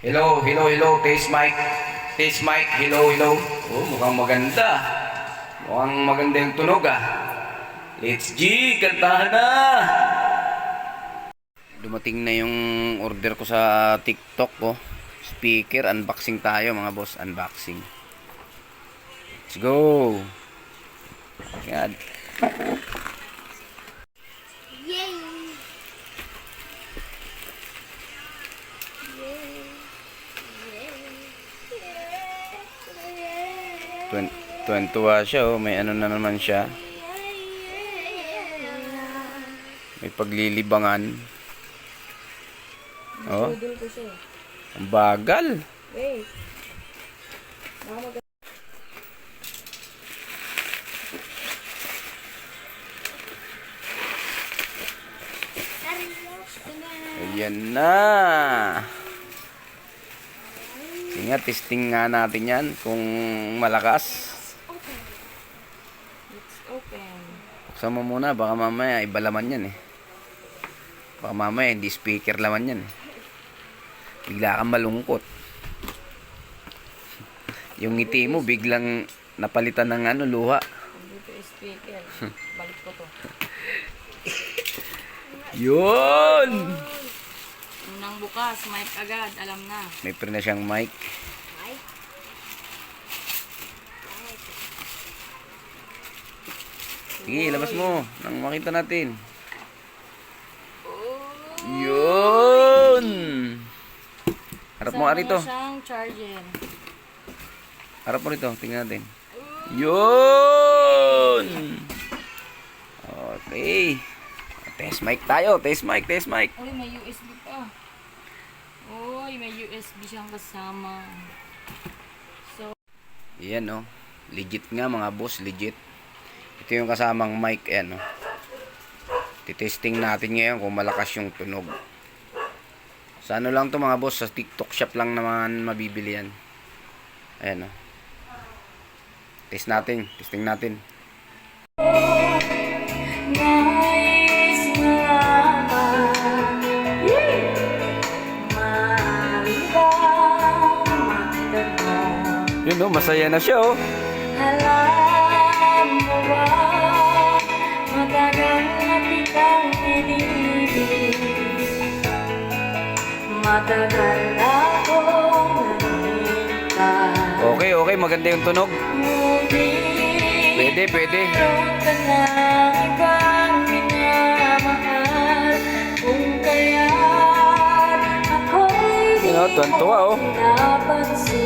Hello, hello, hello. Taste mic. Taste mic. Hello, hello. Oh, mukhang maganda. Mukhang maganda yung tunog ah. Let's G, kantahan na. Dumating na yung order ko sa TikTok ko. Speaker, unboxing tayo mga boss. Unboxing. Let's go. Yan. Yay! 22 siya oh. May ano na naman siya. May paglilibangan. Oh. Ang bagal. Wait. Ayan na. Sige, testing nga natin yan kung malakas. Let's open. Buksan mo muna, baka mamaya iba laman yan eh. Baka mamaya hindi speaker laman yan eh. Bigla kang malungkot. Yung ngiti mo biglang napalitan ng ano, luha. Dito yung speaker. Balik ko to. Yun! Unang bukas, mic agad. Alam na. May pre na siyang mic. Mic? Sige, labas mo nang makita natin. Yun! Harap mo rito. Siyang charger. Harap mo rito. Tingnan natin. Yun! Okay. Test mic tayo. Test mic. Test mic. Uy, may USB pa. Uy, may USB siyang kasama. So, Yan oh. Legit nga mga boss. Legit. Ito yung kasamang mic. Ayan oh. Titesting natin ngayon kung malakas yung tunog. Sa ano lang to mga boss. Sa TikTok shop lang naman mabibili yan. Ayan oh. Test natin. Testing natin. Yun oh, masaya na siya oh. alam mo ba, matagal na kitang inibig. Matagal akong nangyintay. Okay, okay. Maganda yung tunog. Pwede, pwede. Meron ka na ibang minamahal. Kung kaya't ako'y di Tuwan-tuwa oh. napansin.